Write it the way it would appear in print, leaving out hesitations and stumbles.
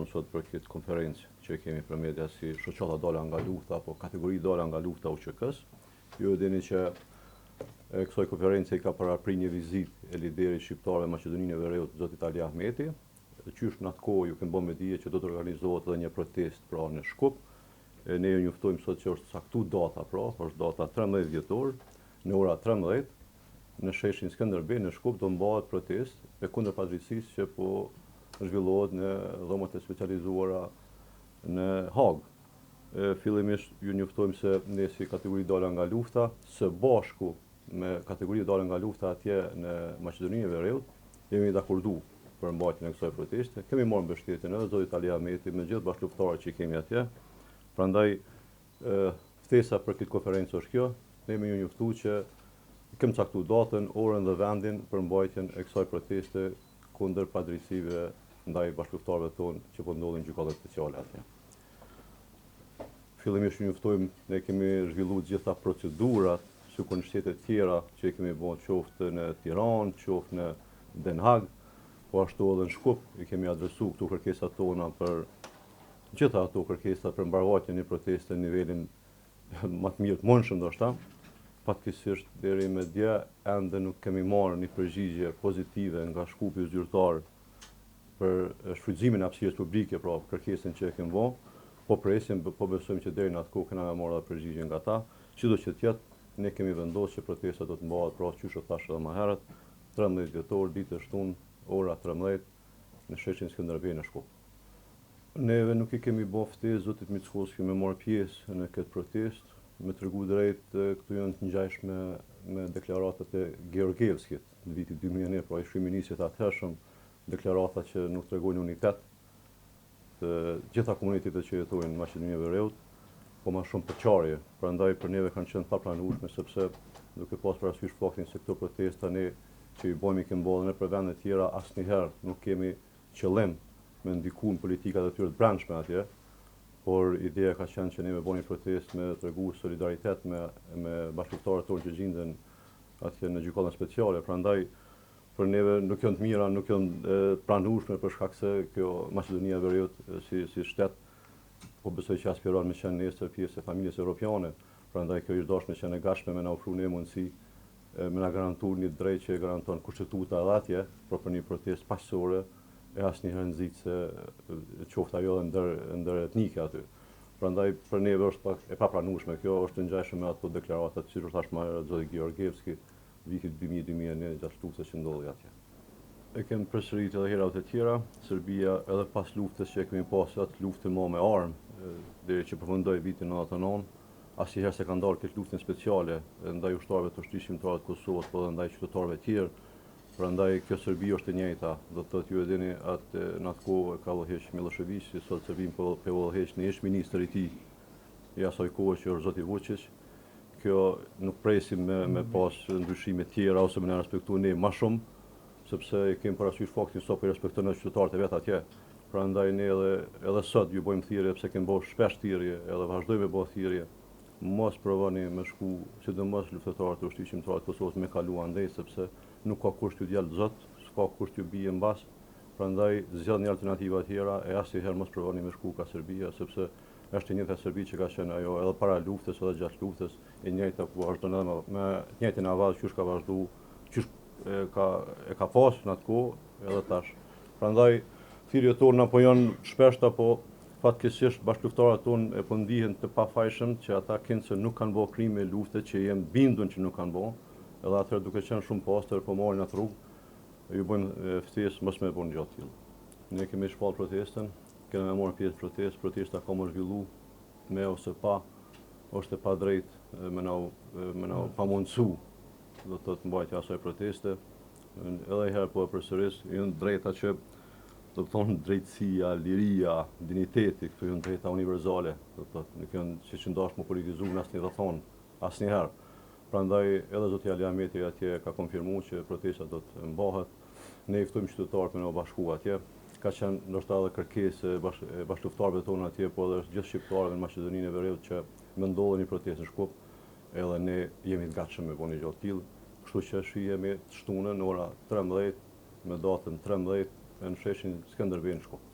Sot për këtë konferencë që kemi për media si shoqata dola nga lufta apo kategori dola nga lufta UÇK-s. Ju e dini që kësaj konferencë i ka paraprit një vizitë e liderit shqiptar në Maqedoninë e Veriut, zotit Ali Ahmeti. Qysh në atë kohë ju keni bërë me dije që do të organizohet edhe një protestë pra në Shkup. Ne ju njoftojmë sot që është saktuar data, pra është data 13 dhjetor në ora 13 në sheshin Skënderbej në Shkup do mbahet protestë e kundër padrejtisë që po zhvillohet në dhomat e specializuara në Hag. Fillimisht ju njoftojmë se ne si kategori dola nga lufta, së bashku me kategori dola nga lufta atje në Maqedoninë e Veriut, jemi dakordu për mbajtjen e kësaj proteste. Kemi marrë mbështetjen edhe zotit Ali Ahmeti me gjithë bashkëluftarët që kemi atje. Prandaj ftesa për këtë konferencë është kjo. Ne jemi ju njoftuar që kemi caktuar datën, orën dhe vendin për mbajtjen e kësaj proteste kundër padrejtësive ndaj bashkëluftarëve tonë që po ndodhin në gjykatat speciale atje. Fillimisht ju njoftojmë, ne kemi zhvilluar gjitha procedurat sikur në shtete tjera që kemi bërë qoftë në Tiranë, qoftë në Den Haag, po ashtu edhe në Shkup i kemi adresuar këtu kërkesat tona për gjitha ato kërkesa për mbarvajtjen e protestës në nivelin më të mirë të mundshëm ndoshta. Fatkeqësisht deri me dje ende nuk kemi marrë një përgjigje pozitive nga Shkupi zyrtar për shfrytëzimin e hapësirës publike, pra kërkesën që e kemi bërë. Po presim, po besojmë që deri në atë kohë kena marrë përgjigje nga ta. Çdo që të jetë, ne kemi vendosur që protesta do të mbahet, pra çysh e thash edhe më herët, 13 dhjetor, ditë e shtunë, ora 13 në sheshin Skënderbej në Shkup. Neve nuk i kemi bërë ftesë zotit Mickoski me marrë pjesë në këtë protestë. Me tregu drejt, këtu janë të ngjashme me deklaratat e Georgievskit në vitin 2001, pra i kryeministit atëhershëm, deklarata që nuk tregojnë unitet të gjitha komunitetet që jetojnë në Maqedoninë e Veriut, po më shumë përçarje. Prandaj për neve kanë qenë papranueshme sepse duke pas parasysh faktin se këto protesta ne që i bëjmë kemi bërë në për vende të tjera asnjëherë nuk kemi qëllim me ndikuar politikat e tyre të brendshme atje, por ideja ka qenë që ne me bëjmë një protestë me tregu solidaritet me bashkëluftarët tonë që gjenden atje në gjykatën speciale. Prandaj për neve nuk janë të mira, nuk janë pranueshme për shkak se kjo Maqedonia e Veriut si shtet po besoj që aspiron me qenë nesër pjesë e familjes europiane. Prandaj kjo është dashme që ne gatshme me na ofruar ne mundësi me na garantuar një drejtë që e garanton kushtetuta edhe atje, për një protestë paqësore e asnjëherë nxitse qoftë ajo ndër etnike aty. Prandaj për neve është pak e papranueshme kjo, është të ngjashme me ato deklaratat siç thash më herët zoti Georgievski vitit 2000-2001 gjatë luftës që ndodhi atje. E kemi përsëritur edhe hera të tjera, Serbia edhe pas luftës që e kemi pasur atë luftën më me armë, deri që përfundoi vitin 99, asnjëherë se ka ndarë këtë luftën speciale ndaj ushtarëve të shtishmëtarë të Kosovës, po edhe ndaj qytetarëve të tjerë. Prandaj kjo Serbi është e njëjta, do të thotë ju e dini atë në atë kohë ka vëllëheq Miloševići, sot Serbin po vëllëheq në ish ministri i tij i asaj kohe që është zoti Vučić. Kjo nuk presim me pas ndryshime tjera ose me na respektuar ne më shumë, sepse e kemi parasysh faktin se po respektojnë qytetarët e vet atje. Prandaj ne edhe sot ju bëjmë thirrje pse kemi bërë shpesh thirrje, edhe vazhdojmë me bërë thirrje. Mos provoni me shku, sidomos luftëtarët të shtishmëtarë të Kosovës me kalu andej, sepse nuk ka kusht t'ju djallë zot, s'ka kusht t'ju bie mbas. Prandaj zgjidhni alternativa tjera e asnjëherë mos provoni me shku ka Serbia, sepse është e njëjta Serbi që ka qenë ajo edhe para luftës edhe gjatë luftës, e njëjta ku vazhdon edhe me të njëjtin avaz që ka vazhduar, që e ka pas në atë kohë edhe tash. Prandaj thirrjet tona po janë shpesh apo fatkeqësisht bashkëluftarët tonë e po ndihen të pafajshëm që ata kënë se nuk kanë bërë krime lufte që jem bindun që nuk kanë bërë, edhe atëherë duke qenë shumë pastër po marrin atë rrugë, ju bëjmë ftesë mos më bëni gjatë tillë. Ne kemi shpall protestën, kemi marrë pjesë protestë, protesta ka më zhvillu me ose pa, është e padrejtë me na pamundsu, do të thotë mbajtja asaj proteste. Edhe herë po e përsëris, janë drejta që do të thonë drejtësia, liria, diniteti, këto janë drejta universale, do të thotë, nuk janë siç ndashmë politizuar në asnjë rrethon, asnjëherë. Prandaj edhe zoti Ali Ahmeti atje ka konfirmuar që protesta do të mbahet. Ne i ftojmë qytetarët me na bashku atje. Ka qenë ndoshta edhe kërkesë e bashkëluftarëve tonë atje, po edhe gjithë shqiptarëve në Maqedoninë e Veriut që mendollen një protestë në Shkup, edhe ne jemi të gatshëm me bëni gjatë tillë. Kështu që shihemi të shtunën ora 13 me datën 13 në sheshin Skënderbej në Shkup.